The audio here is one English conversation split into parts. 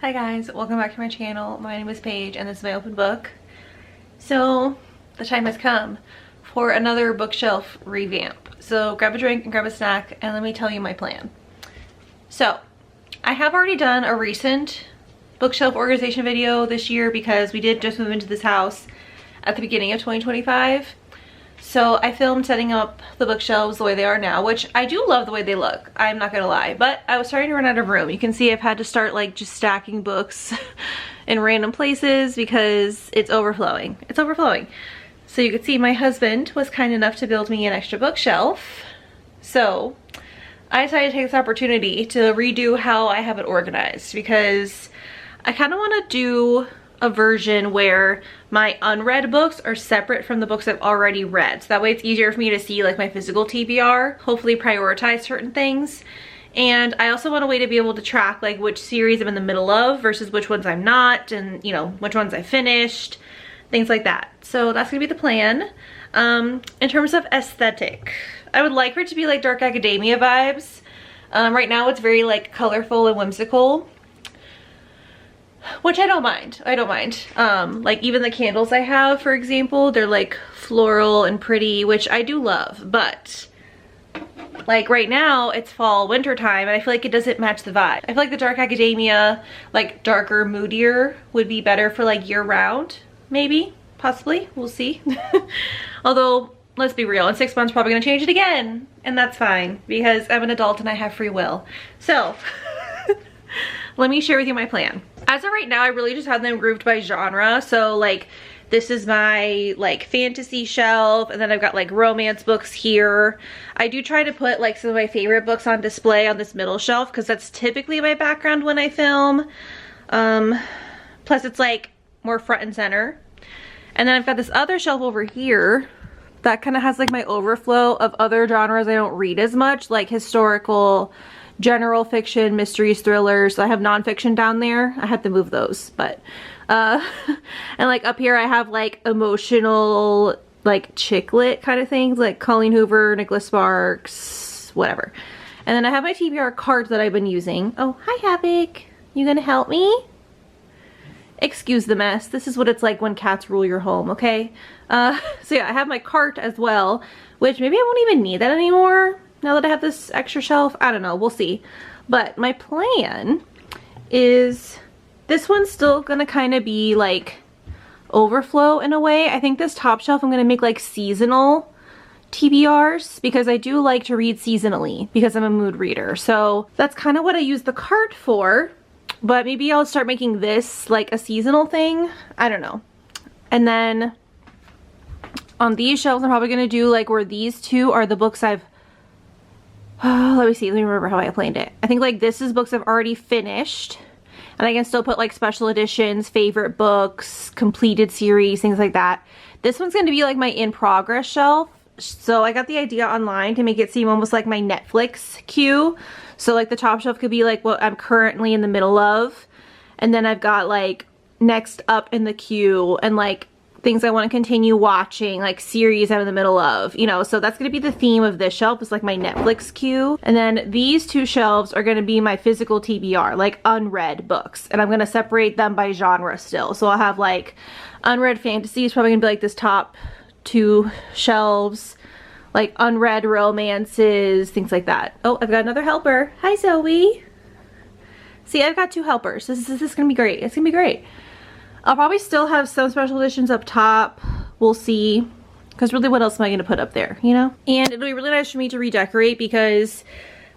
Hi guys, welcome back to my channel. My name is Paige and this is my open book. So the time has come for another bookshelf revamp. So grab a drink and grab a snack and let me tell you my plan. So I have already done a recent bookshelf organization video this year because we did just move into this house at the beginning of 2025. So I filmed setting up the bookshelves the way they are now, which I do love the way they look, I'm not gonna lie, but I was starting to run out of room. You can see I've had to start like just stacking books in random places because it's overflowing. It's overflowing. So you can see my husband was kind enough to build me an extra bookshelf. So I decided to take this opportunity to redo how I have it organized because I kind of want to do a version where my unread books are separate from the books I've already read. So that way it's easier for me to see like my physical TBR, hopefully prioritize certain things. And I also want a way to be able to track like which series I'm in the middle of versus which ones I'm not, and you know, which ones I finished, things like that. So that's gonna be the plan. In terms of aesthetic, I would like for it to be like dark academia vibes. Right now it's very like colorful and whimsical, which I don't mind. I don't mind. Like even the candles I have, for example, they're like floral and pretty, which I do love, but like right now it's fall winter time and I feel like it doesn't match the vibe. I feel like the dark academia, like darker, moodier would be better for like year round, maybe, possibly, we'll see. Although let's be real, in 6 months probably gonna change it again, and that's fine because I'm an adult and I have free will. So let me share with you my plan. As of right now, I really just have them grouped by genre. So like this is my like fantasy shelf, and then I've got like romance books here. I do try to put like some of my favorite books on display on this middle shelf because that's typically my background when I film. Plus it's like more front and center. And then I've got this other shelf over here that kind of has like my overflow of other genres I don't read as much, like historical, general fiction, mysteries, thrillers. I have nonfiction down there. I had to move those, but and like up here I have like emotional, like chick lit kind of things, like Colleen Hoover, Nicholas Sparks, whatever. And then I have my TBR cards that I've been using. Oh, hi Havoc, you gonna help me? Excuse the mess. This is what it's like when cats rule your home, okay? So yeah, I have my cart as well, which maybe I won't even need that anymore now that I have this extra shelf. I don't know, we'll see. But my plan is this one's still gonna kind of be like overflow in a way. I think this top shelf I'm gonna make like seasonal TBRs because I do like to read seasonally because I'm a mood reader. So that's kind of what I use the cart for, but maybe I'll start making this like a seasonal thing. I don't know. And then on these shelves I'm probably gonna do like where these two are the books I've let me remember how I planned it. I think like this is books I've already finished, and I can still put like special editions, favorite books, completed series, things like that. This one's going to be like my in progress shelf. So I got the idea online to make it seem almost like my Netflix queue. So like the top shelf could be like what I'm currently in the middle of, and then I've got like next up in the queue and like things I want to continue watching, like series I'm in the middle of, you know. So that's going to be the theme of this shelf, is like my Netflix queue. And then these two shelves are going to be my physical TBR, like unread books, and I'm going to separate them by genre still. So I'll have like unread fantasy is probably going to be like this top two shelves, like unread romances, things like that. Oh, I've got another helper. Hi Zoe. See, I've got two helpers. This is going to be great. It's going to be great. I'll probably still have some special editions up top. We'll see. Because really, what else am I going to put up there, you know? And it'll be really nice for me to redecorate because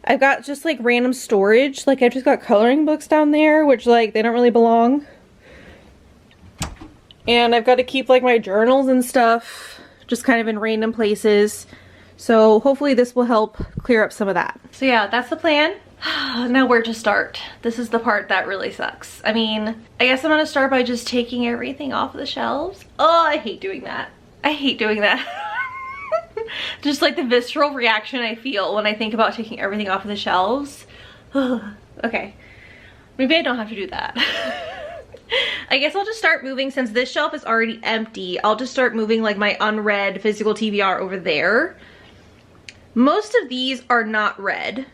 I've got just like random storage. Like I've just got coloring books down there, which like they don't really belong. And I've got to keep like my journals and stuff just kind of in random places. So hopefully this will help clear up some of that. So yeah, that's the plan. Now where to start? This is the part that really sucks. I mean, I guess I'm gonna start by just taking everything off the shelves. Oh, I hate doing that. I hate doing that. Just like the visceral reaction I feel when I think about taking everything off of the shelves. Okay, maybe I don't have to do that. I guess I'll just start moving, since this shelf is already empty, I'll just start moving like my unread physical TBR over there. Most of these are not read.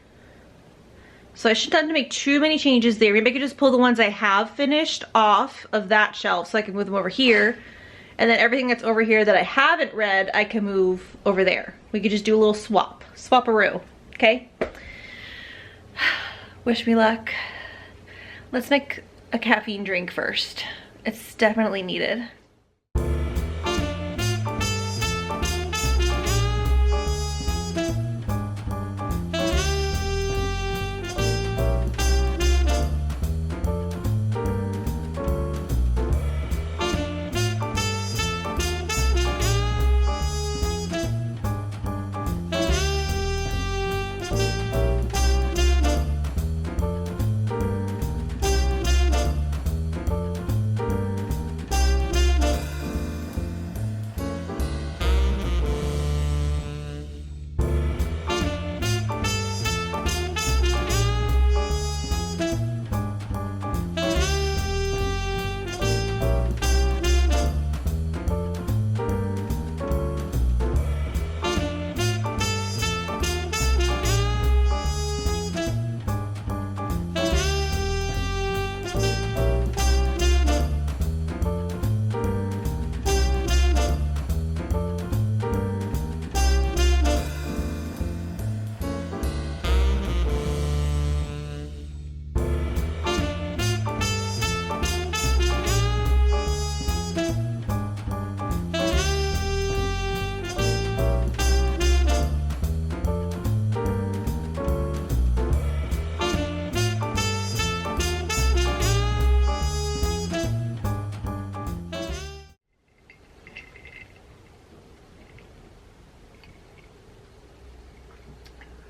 So I shouldn't have to make too many changes there. Maybe I could just pull the ones I have finished off of that shelf so I can move them over here. And then everything that's over here that I haven't read, I can move over there. We could just do a little swap-a-roo, okay? Wish me luck. Let's make a caffeine drink first. It's definitely needed.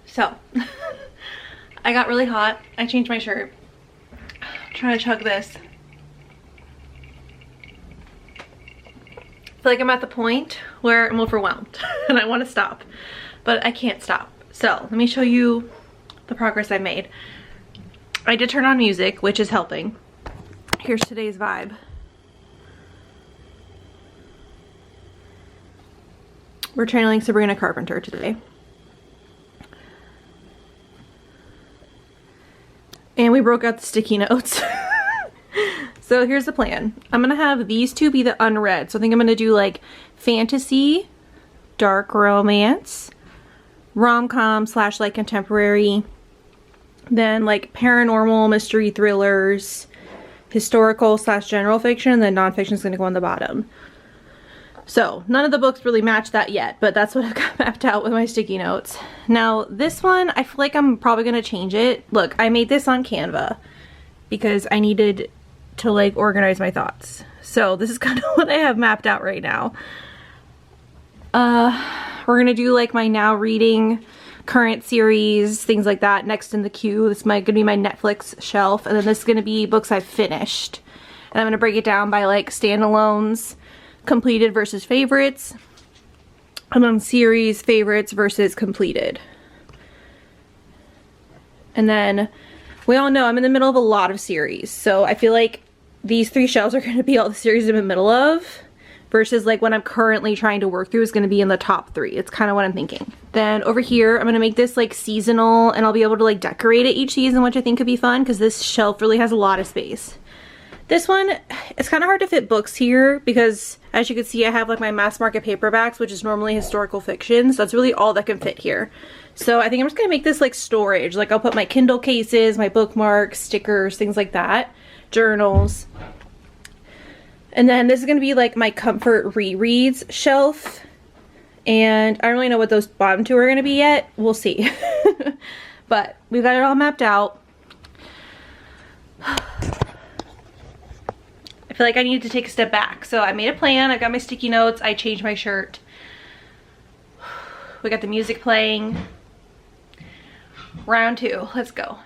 So, I got really hot. I changed my shirt. I'm trying to chug this. I feel like I'm at the point where I'm overwhelmed and I want to stop, but I can't stop. So, let me show you the progress I made. I did turn on music, which is helping. Here's today's vibe. We're channeling Sabrina Carpenter today. And we broke out the sticky notes. So here's the plan. I'm gonna have these two be the unread. So I think I'm gonna do like fantasy, dark romance, rom-com / like contemporary, then like paranormal, mystery thrillers, historical / general fiction, and then nonfiction is gonna go on the bottom. So none of the books really match that yet, but that's what I've got mapped out with my sticky notes. Now this one, I feel like I'm probably gonna change it. Look, I made this on Canva because I needed to like organize my thoughts. So this is kind of what I have mapped out right now. We're gonna do like my now reading, current series, things like that next in the queue. This is gonna be my Netflix shelf, and then this is gonna be books I've finished. And I'm gonna break it down by like standalones, completed versus favorites, and then series favorites versus completed. And then we all know I'm in the middle of a lot of series, so I feel like these 3 shelves are going to be all the series I'm in the middle of, versus like what I'm currently trying to work through is going to be in the top 3. It's kind of what I'm thinking. Then over here I'm going to make this like seasonal, and I'll be able to like decorate it each season, which I think could be fun because this shelf really has a lot of space. This one, it's kind of hard to fit books here because as you can see I have like my mass market paperbacks, which is normally historical fiction, so that's really all that can fit here. So I think I'm just gonna make this like storage. Like I'll put my Kindle cases, my bookmarks, stickers, things like that, journals. And then this is gonna be like my comfort rereads shelf. And I don't really know what those bottom 2 are gonna be yet. We'll see. But we've got it all mapped out. I feel like I needed to take a step back. So I made a plan, I got my sticky notes, I changed my shirt. We got the music playing. Round 2, let's go.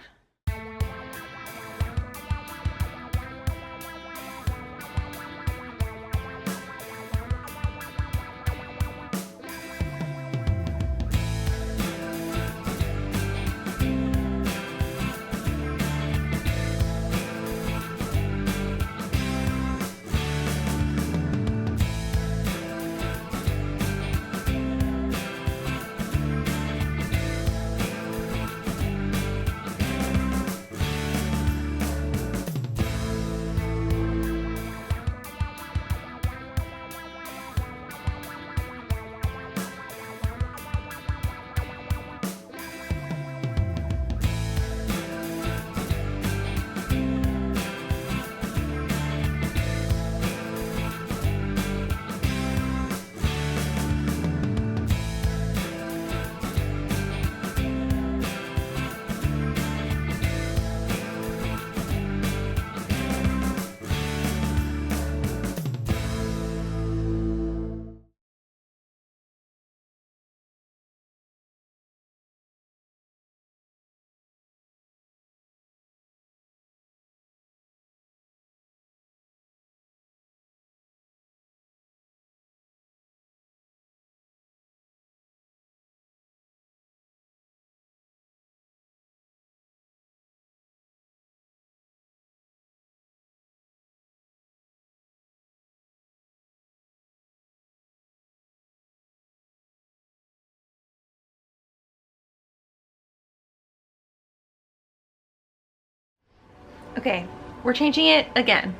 Okay, we're changing it again.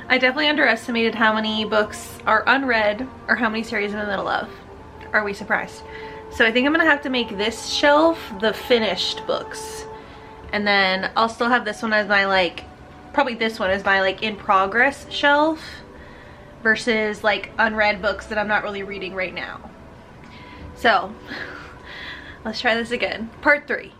I definitely underestimated how many books are unread or how many series I'm in the middle of. Are we surprised? So I think I'm gonna have to make this shelf the finished books. And then I'll still have this one as my like, probably this one as my like in progress shelf versus like unread books that I'm not really reading right now. So let's try this again. Part 3.